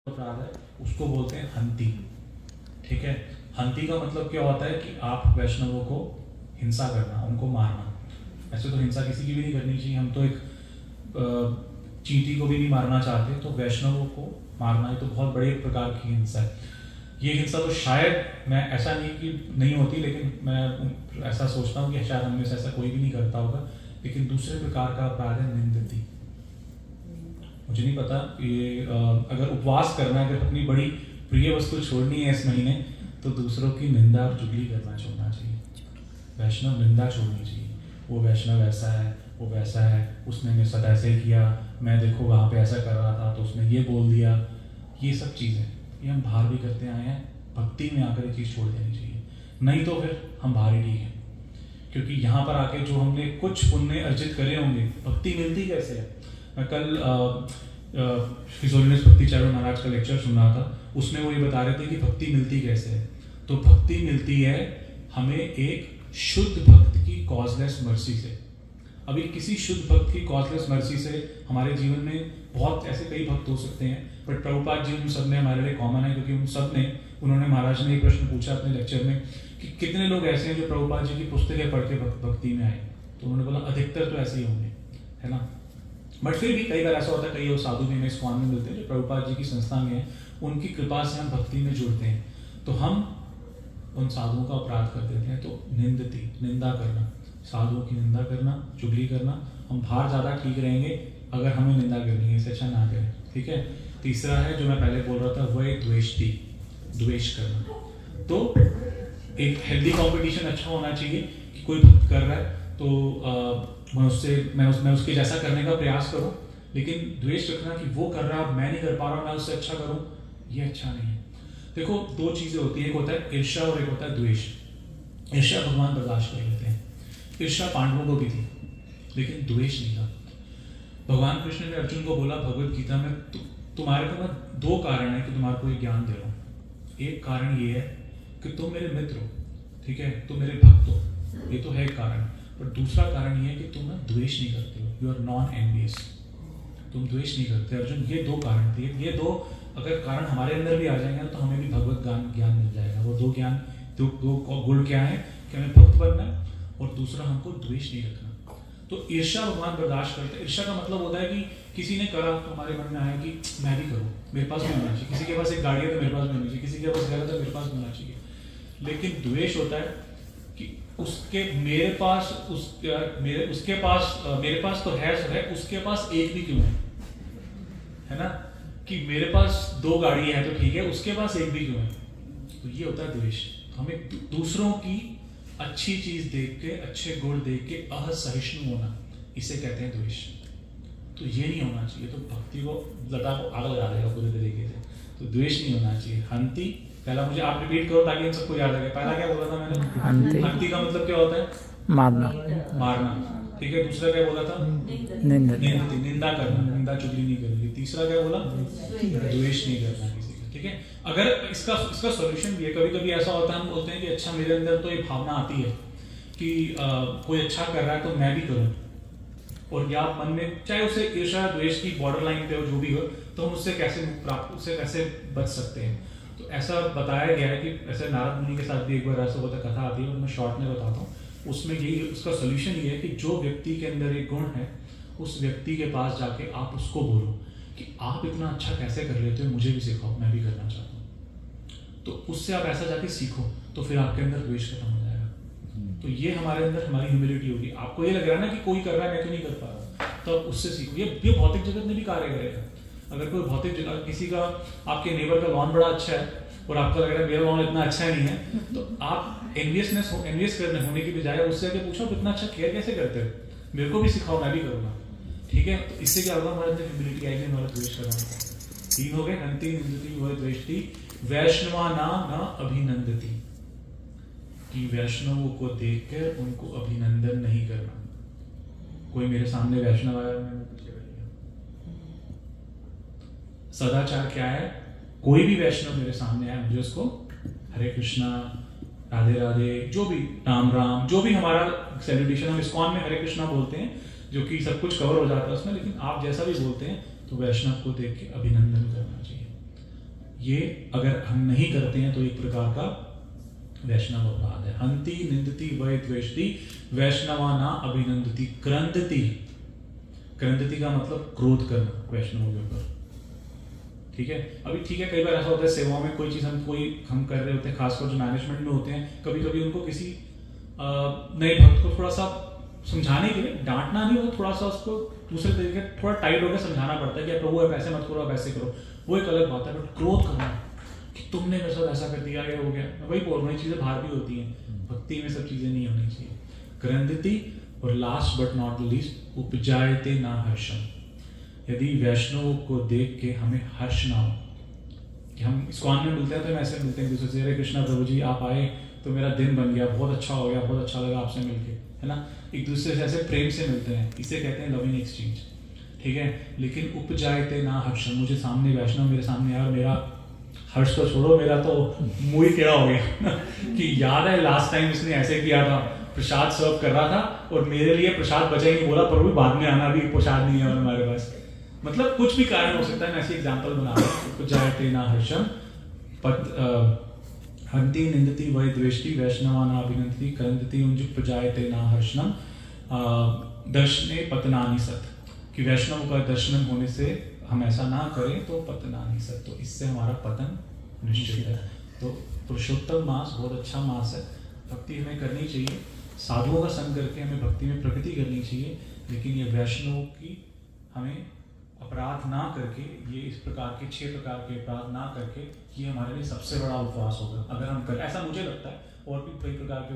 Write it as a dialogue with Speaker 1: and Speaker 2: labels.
Speaker 1: अपराध है उसको बोलते हैं हंती। ठीक है, हंती का मतलब क्या होता है कि आप वैष्णवों को हिंसा करना, उनको मारना। ऐसे तो हिंसा किसी की भी नहीं करनी चाहिए, हम तो एक चींटी को भी नहीं मारना चाहते, तो वैष्णवों को मारना ये तो बहुत बड़े प्रकार की हिंसा है। ये हिंसा तो शायद, मैं ऐसा नहीं कि नहीं होती, लेकिन मैं ऐसा सोचता हूँ कि शायद हम में से ऐसा कोई भी नहीं करता होगा। लेकिन दूसरे प्रकार का अपराध है निंदती। मुझे नहीं पता ये अगर उपवास करना है, अगर अपनी बड़ी प्रिय वस्तु छोड़नी है इस महीने, तो दूसरों की निंदा और चुगली करना छोड़ना चाहिए। वैष्णव निंदा छोड़नी चाहिए। वो वैष्णव ऐसा है, वो वैसा है, उसने मेरे साथ ऐसे किया, मैं देखो वहाँ पे ऐसा कर रहा था तो उसने ये बोल दिया। ये सब चीज़ें ये हम बाहर भी करते आए हैं। भक्ति में आकर ये चीज़ छोड़ देनी चाहिए, नहीं तो फिर हम बाहर ही ठीक है। क्योंकि यहाँ पर आके जो हमने कुछ पुण्य अर्जित करे होंगे, भक्ति मिलती कैसे है। मैं कल भक्ति चारों महाराज का लेक्चर सुन रहा था, उसमें वो ये बता रहे थे कि भक्ति मिलती कैसे है। तो भक्ति मिलती है हमें एक शुद्ध भक्त की कॉजलेस मर्सी से। अभी किसी शुद्ध भक्त की कॉजलेस मर्सी से हमारे जीवन में बहुत ऐसे कई भक्त हो सकते हैं, बट प्रभुपाद जी उन सब ने हमारे लिए कॉमन है, क्योंकि उन सब ने, उन्होंने महाराज ने एक प्रश्न पूछा अपने लेक्चर में कि कितने लोग ऐसे हैं जो प्रभुपाद जी की पुस्तकें पढ़ के भक्ति में आए। तो उन्होंने बोला अधिकतर तो ऐसे ही होंगे, है ना। बट फिर भी कई बार ऐसा होता है, कई साधु भी हमें इस कॉन में मिलते हैं जो प्रभुपाद जी की संस्था में है, उनकी कृपा से हम भक्ति में जुड़ते हैं, तो हम उन साधुओं का अपराध कर देते हैं। तो निंदती, निंदा करना, साधुओं की निंदा करना, चुगली करना, हम बाहर ज़्यादा ठीक रहेंगे अगर हमें निंदा करनी है, इससे अच्छा ना करें। ठीक है। तीसरा है जो मैं पहले बोल रहा था, वह द्वेष्टि, द्वेष करना। तो एक हेल्दी कंपटीशन अच्छा होना चाहिए कि कोई भक्त कर रहा है तो मैं उसके जैसा करने का प्रयास करूं, लेकिन द्वेष रखना कि वो कर रहा है मैं नहीं कर पा रहा, मैं उससे अच्छा करूं, ये अच्छा नहीं है। देखो दो चीजें होती है, एक होता है ईर्ष्या और एक होता है द्वेष। ईर्ष्या भगवान बर्दाश्त कर लेते हैं, ईर्ष्या पांडवों को भी थी, लेकिन द्वेष नहीं था। भगवान कृष्ण ने अर्जुन को बोला भगवत गीता में, तुम्हारे को मैं दो कारण है कि तुम्हारे को ये ज्ञान दे रहा हूं। एक कारण ये है कि तुम मेरे मित्र हो, ठीक है, तुम मेरे भक्त हो, ये तो है एक कारण। पर दूसरा कारण ये है कि तुम ना द्वेष नहीं करते हो, यू आर नॉन एनवियस, तुम द्वेष नहीं करते। अर्जुन, ये दो कारण थे, ये दो अगर कारण हमारे अंदर भी आ जाएंगे तो हमें भी भगवत ज्ञान मिल जाएगा। वो दो ज्ञान, दो गुण क्या है कि हमें भक्त बनना है और दूसरा हमको द्वेष नहीं रखना। तो ईर्ष्या भगवान बर्दाश्त करते हैं। ईर्ष्या का मतलब होता है कि किसी ने करा तो हमारे मन में आया कि मैं भी करूँ, मेरे पास भी होना चाहिए, किसी के पास एक गाड़ी है तो मेरे पास भी होनी चाहिए, किसी के पास घर है तो मेरे पास भी होना चाहिए। लेकिन द्वेष होता है कि उसके मेरे पास मेरे पास तो है, उसके पास एक भी क्यों है ना, कि मेरे पास दो गाड़ी है तो ठीक है, उसके पास एक भी क्यों है। तो ये होता है द्वेष। तो हमें दूसरों की अच्छी चीज देख के, अच्छे गुण देख के असहिष्णु होना, इसे कहते हैं द्वेष। तो ये नहीं होना चाहिए, तो भक्ति को, लता को आग लगा देगा पूरे तरीके से। तो द्वेष नहीं होना चाहिए। हंती, पहला मुझे आप रिपीट करो ताकि इन सबको याद रखे। पहला क्या बोला था मैंने? हंती का मतलब क्या होता है? मारना, मारना। ठीक है। दूसरा क्या बोला था? निंदती, निंदा करना, निंदा चुगली नहीं करनी। तीसरा क्या बोला? द्वेष नहीं करना किसी का। ठीक है। अगर इसका सॉल्यूशन भी है, कभी कभी ऐसा होता है हम बोलते हैं कि अच्छा मेरे अंदर तो ये भावना आती है कि कोई अच्छा कर रहा है तो मैं भी करूं, और या मन में चाहे उसे ईर्ष्या द्वेष की बॉर्डर लाइन पे हो, जो भी हो, तो हम उससे कैसे बच सकते हैं। तो ऐसा बताया गया है कि ऐसे नारद मुनि के साथ भी एक बार ऐसा होता, कथा आती है और मैं शॉर्ट में बताता हूँ। उसमें यही उसका सोल्यूशन ये है कि जो व्यक्ति के अंदर एक गुण है, उस व्यक्ति के पास जाके आप उसको बोलो कि आप इतना अच्छा कैसे कर लेते हो, मुझे भी सिखाओ, मैं भी करना चाहता हूँ। तो उससे आप ऐसा जाके सीखो, तो फिर आपके अंदर द्वेष खत्म हो जाएगा। तो ये हमारे अंदर हमारी ह्यूमिलिटी होगी। आपको ये लग रहा है ना कि कोई कर रहा है मैं क्यों नहीं कर पा रहा, तो आप उससे सीखो। ये भौतिक जगत में भी कार्य करेगा। अगर कोई भौतिक जगत, किसी का, आपके नेबर का लॉन बड़ा अच्छा है और आपको लग रहा है मेरा लॉन इतना अच्छा नहीं है, तो आप एनवियस होने की बजाय उससे आके पूछो आप इतना अच्छा केयर कैसे करते हो, मेरे को भी सिखाओ, मैं भी करूँगा। ठीक है। तो इससे क्या होगा, हमारे अंदर ह्यूमिलिटी आएगी, हमारा द्वेष करना। तीन हो गए, हंती, निंदती, वह द्वेष्टि। वैष्णवा नाम न अभिनंदती, कि वैष्णवों को देखकर उनको अभिनंदन नहीं करना। कोई मेरे सामने वैष्णव आया, मैंने पीछे बैठ गया। सदाचार क्या है? कोई भी वैष्णव मेरे सामने आया, मुझे उसको हरे कृष्णा, राधे राधे, जो भी राम राम, जो भी हमारा सेलिब्रेशन, हम इस्कॉन में हरे कृष्णा बोलते हैं, जो कि सब कुछ कवर हो जाता है उसमें, लेकिन आप जैसा भी बोलते हैं तो वैष्णव को देख के अभिनंदन करना चाहिए। ये अगर हम नहीं करते हैं तो एक प्रकार का वैष्णव अपराध है। हंति निंदति वै द्वेष्टि वैष्णवा ना अभिनंदति क्रंदति। क्रंदति का मतलब क्रोध करना वैष्णवों के ऊपर, ठीक है। अभी ठीक है, कई बार ऐसा होता है सेवाओं में कोई चीज़ हम कर रहे होते हैं, खासकर जो मैनेजमेंट में होते हैं, कभी कभी उनको किसी नए भक्त को थोड़ा सा समझाने के लिए, डांटना नहीं होता, थोड़ा सा उसको दूसरे तरीके थोड़ा टाइट होकर समझाना पड़ता है कि प्रभु आप ऐसे मत करो, आप ऐसे करो, वो एक अलग बात है। बट क्रोध करना कि तुमने मेरे साथ ऐसा कर दिया, ये हो गया, मैं वही बोल रहा हूँ, चीज़ें बाहर भी होती हैं, भक्ति में सब चीज़ें नहीं होनी चाहिए। क्रंदति और लास्ट बट नॉट लीस्ट उपजायते ना हर्षम। यदि वैष्णव को देख के हमें हर्ष ना हो, कि हम इस्कॉन में मिलते हैं तो हम ऐसे मिलते हैं दूसरे से, हरे कृष्णा प्रभु जी आप आए तो मेरा दिन बन गया, बहुत अच्छा हो गया, बहुत अच्छा लगा आपसे मिलके, है ना, एक दूसरे से ऐसे प्रेम से मिलते हैं, इसे कहते हैं लविंग एक्सचेंज, ठीक है। लेकिन उपजायते ना हर्षम, मुझे सामने वैष्णव मेरे सामने यार, मेरा हर्ष तो छोड़ो, मेरा तो मुंह ही टेढ़ा हो गया कि याद है लास्ट टाइम इसने ऐसे किया था, प्रसाद सर्व कर रहा था और मेरे लिए प्रसाद बचा ही नहीं, बोला प्रभु बाद में आना, भी प्रसाद नहीं है हमारे पास। मतलब कुछ भी कारण हो सकता है, मैं ऐसी एग्जाम्पल बना रहा हूँ। उपजायते ना हर्षम हंति निंदति वै द्वेष्टि वैष्णवा ना अभिनंदति क्रंदति उपजायते ना हर्षम दर्शने पतनानि सत, कि वैष्णव का दर्शन होने से हम ऐसा ना करें तो पतनानि सत, तो इससे हमारा पतन निश्चित है। तो पुरुषोत्तम मास बहुत अच्छा मास है, भक्ति हमें करनी चाहिए, साधुओं का संग करके हमें भक्ति में प्रगति करनी चाहिए, लेकिन ये वैष्णवों की हमें अपराध ना करके, ये इस प्रकार के 6 प्रकार के अपराध ना करके, ये हमारे लिए सबसे बड़ा उपवास होगा अगर हम करें, ऐसा मुझे लगता है। और भी कई प्रकार के